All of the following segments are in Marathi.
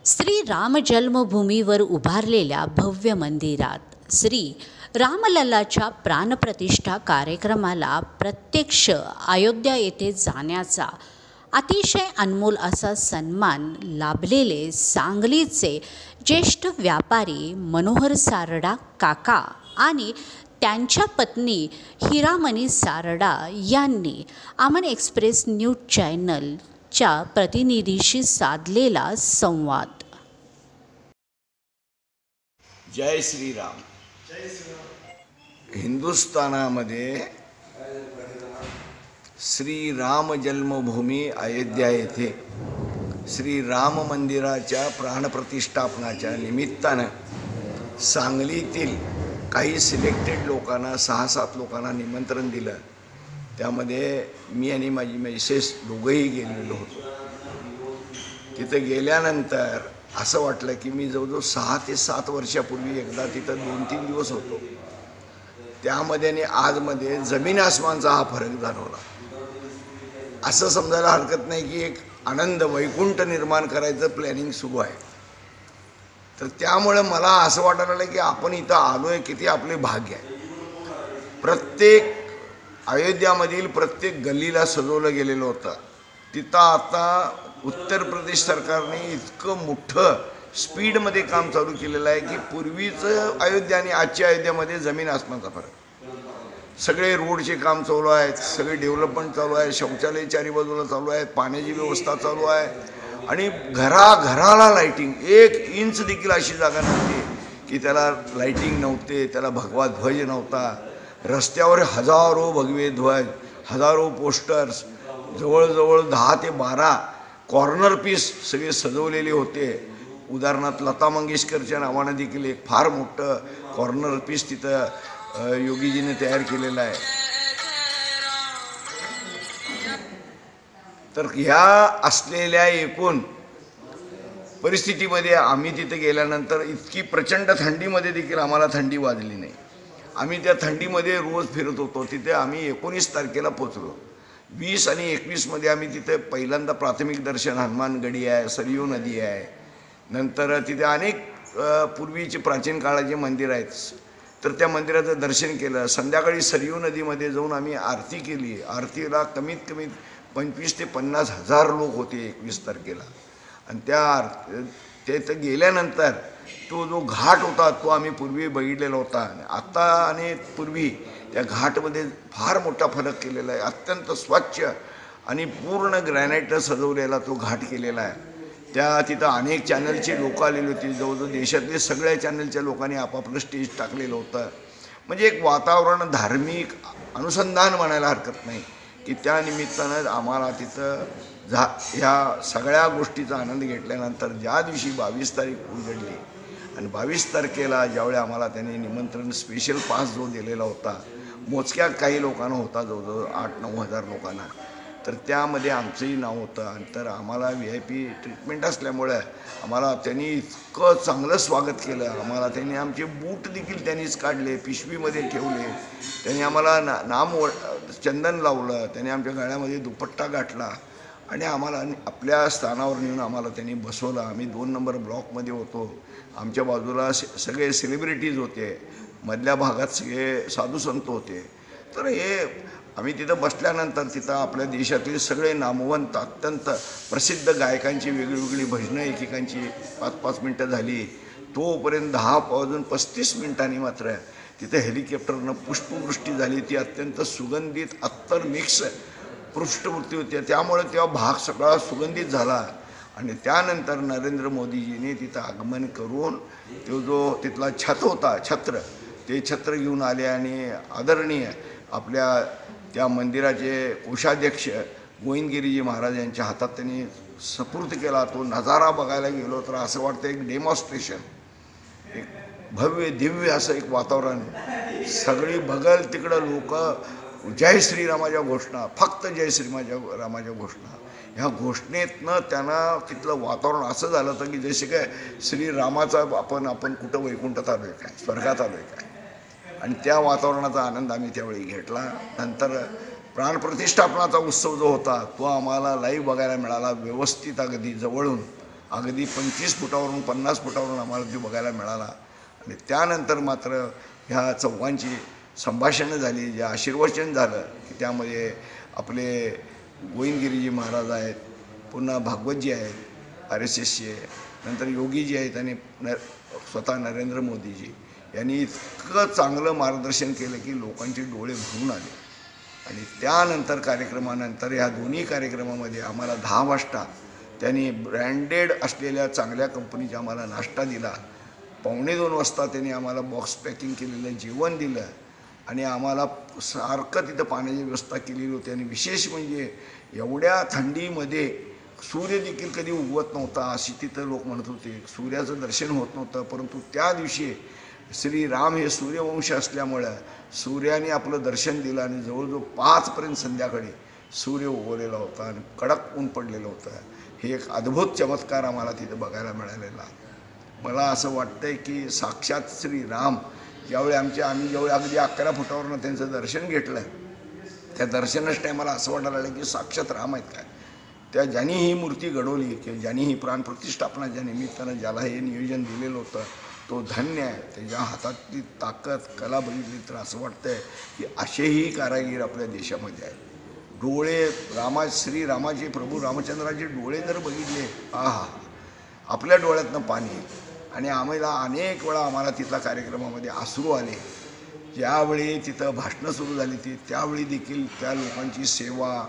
श्री राम जन्मभूमीवर उभारलेल्या भव्य मंदिरात श्री रामलल्लाच्या प्राणप्रतिष्ठा कार्यक्रमाला प्रत्यक्ष अयोध्या येथे जाण्याचा अतिशय अनमोल असा सन्मान लाभलेले सांगलीचे ज्येष्ठ व्यापारी मनोहर सारडा काका आणि त्यांच्या पत्नी हिरामणी सारडा यांनी अमन एक्सप्रेस न्यूज चॅनलच्या प्रतिनिधीशी साधलेला संवाद. जय श्रीराम. हिंदुस्थानामध्ये श्री राम जन्मभूमी अयोध्या येथे श्री राम मंदिराच्या प्राणप्रतिष्ठापनाच्या निमित्तानं सांगलीतील काही सिलेक्टेड लोकांना 6-7 लोकांना निमंत्रण दिलं. त्यामध्ये मी आणि माझी मिसेस दोघंही गेलेलो होतो. तिथे गेल्यानंतर असं वाटलं की मी जवळजवळ 6 ते 7 वर्षापूर्वी एकदा तिथं 2-3 दिवस होतो. त्यामध्ये आणि आजमध्ये जमीन आसमानचा हा फरक जाणवला. असं समजायला हरकत नाही की एक आनंद वैकुंठ निर्माण करायचं प्लॅनिंग सुरू आहे. तर त्यामुळे मला असं वाटायला लागलं की आपण इथं आलो आहे, किती आपले भाग्य आहे. प्रत्येक अयोध्यामधील प्रत्येक गल्लीला सजवलं गेलेलं होतं. तिथं आता उत्तर प्रदेश सरकारने इतकं मोठं स्पीडमध्ये काम चालू केलेलं आहे की पूर्वीचं अयोध्या आणि आजच्या अयोध्यामध्ये जमीन आसमानचा फरक. सगळे रोडचे काम चालू आहेत, सगळे डेव्हलपमेंट चालू आहे, शौचालय चारी बाजूला चालू आहेत, पाण्याची व्यवस्था चालू आहे आणि घराघराला लाईटिंग. 1 इंच देखील अशी जागा नव्हती की त्याला लाईटिंग नव्हते, त्याला भगवा ध्वज नव्हता. रस्त्यावर हजारो भगवे ध्वज, हजारो पोस्टर्स, जवळजवळ 10 ते 12 कॉर्नर पीस सगळे सजवलेले होते. उदाहरणार्थ लता मंगेशकरच्या नावानं देखील एक फार मोठं कॉर्नर पीस तिथं योगीजीने तयार केलेलं आहे. तर ह्या असलेल्या एकूण परिस्थितीमध्ये आम्ही तिथे गेल्यानंतर इतकी प्रचंड थंडीमध्ये देखील आम्हाला थंडी वाजली नाही. आम्ही त्या थंडीमध्ये रोज फिरत होतो. तिथे आम्ही 19 तारखेला पोचलो. 20 आणि 21मध्ये आम्ही तिथे पहिल्यांदा प्राथमिक दर्शन, हनुमानगडी आहे, सरयू नदी आहे, नंतर तिथे अनेक पूर्वीचे प्राचीन काळाचे मंदिर आहेत. तर त्या मंदिराचं दर्शन केलं. संध्याकाळी सरयू नदीमध्ये जाऊन आम्ही आरती केली. आरतीला कमीत कमी 25,000 ते 50,000 लोक होते 21 तारखेला. आणि तिथं गेल्यानंतर तो जो घाट होता तो आम्ही पूर्वी बघितलेला होता. आत्ता आणि पूर्वी त्या घाटमध्ये फार मोठा फरक केलेला आहे. अत्यंत स्वच्छ आणि पूर्ण ग्रॅनाईटनं सजवलेला तो घाट केलेला आहे. तिथं अनेक चॅनलचे लोक आलेले होते. जवळजवळ देशातले सगळ्या चॅनलच्या लोकांनी आपापलं स्टेज टाकलेलं होतं. म्हणजे एक वातावरण, धार्मिक अनुसंधान म्हणायला हरकत नाही की त्या निमित्तानं आम्हाला तिथं ह्या सगळ्या गोष्टीचा आनंद घेतल्यानंतर ज्या दिवशी 22 तारीख उजडली आणि 22 तारखेला ज्यावेळी आम्हाला त्यांनी निमंत्रण स्पेशल पास जो दिलेला होता, मोजक्या काही लोकांना होता, जवळजवळ 8-9 हजार लोकांना, तर त्यामध्ये आमचंही नाव होतं. आणि तर आम्हाला VIP ट्रीटमेंट असल्यामुळे आम्हाला त्यांनी इतकं चांगलं स्वागत केलं. आम्हाला त्यांनी आमचे बूट देखील त्यांनीच काढले, पिशवीमध्ये ठेवले. त्यांनी आम्हाला चंदन लावलं, त्यांनी आमच्या गळ्यामध्ये दुपट्टा गाठला आणि आम्हाला आपल्या स्थानावर नेऊन आम्हाला त्यांनी बसवलं. आम्ही 2 नंबर ब्लॉकमध्ये होतो. आमच्या बाजूला सगळे सेलिब्रिटीज होते, मधल्या भागात सगळे साधुसंत होते. तर हे आम्ही तिथं बसल्यानंतर तिथं आपल्या देशातील सगळे नामवंत, अत्यंत प्रसिद्ध गायकांची वेगळीवेगळी भजनं एकेकांची 5-5 मिनटं झाली. तोपर्यंत 10:35 मिनिटांनी मात्र तिथं हेलिकॉप्टरनं पुष्पवृष्टी झाली. ती अत्यंत सुगंधित अत्तर मिक्स पुष्पवृष्टी होती. त्यामुळे तेव्हा भाग सगळा सुगंधित झाला. आणि त्यानंतर नरेंद्र मोदीजीने तिथं आगमन करून तो जो तिथला ते छत्र घेऊन आले आणि आदरणीय आपल्या त्या मंदिराचे कोषाध्यक्ष गोविंदगिरीजी महाराज यांच्या हातात त्यांनी सुपूर्द केला. तो नजारा बघायला गेलो तर असं वाटतं एक डेमॉन्स्ट्रेशन, एक भव्य दिव्य असं एक वातावरण. सगळी बगल तिकडं लोक जय श्रीरामाच्या घोषणा, फक्त जय रामाच्या घोषणा. ह्या घोषणेतनं त्यांना तिथलं वातावरण असं झालं होतं की जसे काय श्रीरामाचा आपण कुठं वैकुंठात आलो आहे काय, स्वर्गात आलो आहे काय. आणि त्या वातावरणाचा आनंद आम्ही त्यावेळी घेतला. नंतर प्राणप्रतिष्ठापनाचा उत्सव जो होता तो आम्हाला लाईव्ह बघायला मिळाला, व्यवस्थित अगदी जवळून. अगदी 25 फुटावरून 50 फुटावरून आम्हाला तो बघायला मिळाला. आणि त्यानंतर मात्र ह्या चौघांची संभाषणं झाली, जे आशीर्वचन झालं की त्यामध्ये आपले गोविंदगिरीजी महाराज आहेत, पुन्हा भागवतजी आहेत RSSचे, नंतर योगीजी आहेत आणि स्वतः नरेंद्र मोदीजी यांनी इतकं चांगलं मार्गदर्शन केलं की लोकांचे डोळे भरून आले. आणि त्यानंतर कार्यक्रमानंतर ह्या दोन्ही कार्यक्रमामध्ये आम्हाला 10 वाजता त्यांनी ब्रँडेड असलेल्या चांगल्या कंपनीचा आम्हाला नाश्ता दिला. 1:45 वाजता त्यांनी आम्हाला बॉक्स पॅकिंग केलेलं जेवण दिलं आणि आम्हाला सारखं तिथं पाण्याची व्यवस्था केलेली होती. आणि विशेष म्हणजे एवढ्या थंडीमध्ये सूर्य देखील कधी उगवत नव्हता अशी तिथं लोक म्हणत होते, सूर्याचं दर्शन होत नव्हतं. परंतु त्या दिवशी श्रीराम हे सूर्यवंश असल्यामुळं सूर्याने आपलं दर्शन दिलं आणि जवळजवळ 5पर्यंत संध्याकाळी सूर्य उगवलेला होता आणि कडक ऊन पडलेलं होतं. हे एक अद्भुत चमत्कार आम्हाला तिथं बघायला मिळालेला. मला असं वाटतंय की साक्षात श्रीराम ज्यावेळी आम्ही ज्यावेळी अगदी 11 फुटावरनं त्यांचं दर्शन घेतलं, त्या दर्शनाच्या टायमाला असं वाटायला लागलं की साक्षात राम आहेत काय. त्या ज्यांनी ही मूर्ती घडवली की ज्यांनी ही प्राणप्रतिष्ठापनाच्या निमित्तानं ज्याला हे नियोजन दिलेलं होतं तो धन्य आहे. त्याच्या हातातली ताकद कला बघितली तर असं वाटतंय की असेही कारागीर आपल्या देशामध्ये आहेत. डोळे श्रीरामाचे प्रभू रामचंद्राचे डोळे जर बघितले, आपल्या डोळ्यातनं पाणी. आणि आम्हाला अनेक वेळा आम्हाला तिथल्या कार्यक्रमामध्ये अश्रू आले. ज्यावेळी तिथं भाषणं सुरू झाली त्यावेळी देखील त्या लोकांची सेवा,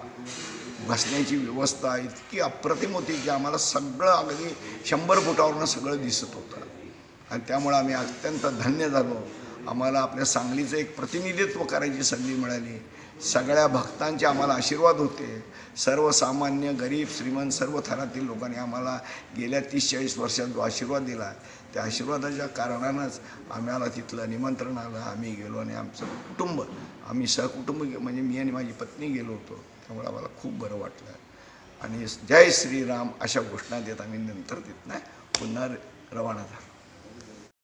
बसण्याची व्यवस्था इतकी अप्रतिम होती की आम्हाला सगळं अगदी 100 फुटावरनं सगळं दिसत होतं. आणि त्यामुळं आम्ही अत्यंत धन्य झालो. आम्हाला आपल्या सांगलीचं एक प्रतिनिधित्व करायची संधी मिळाली. सगळ्या भक्तांचे आम्हाला आशीर्वाद होते. सर्वसामान्य गरीब श्रीमंत सर्व थरातील लोकांनी आम्हाला गेल्या 30-40 वर्षात जो आशीर्वाद दिला त्या आशीर्वादाच्या कारणानंच आम्हाला तिथलं निमंत्रण आलं. आम्ही गेलो आणि आमचं कुटुंब, आम्ही सहकुटुंब म्हणजे मी आणि माझी पत्नी गेलो होतो. त्यामुळे आम्हाला खूप बरं वाटलं. आणि जय श्रीराम अशा घोषणा देत आम्ही नंतर तिथनं पुन्हा रवाना झालो.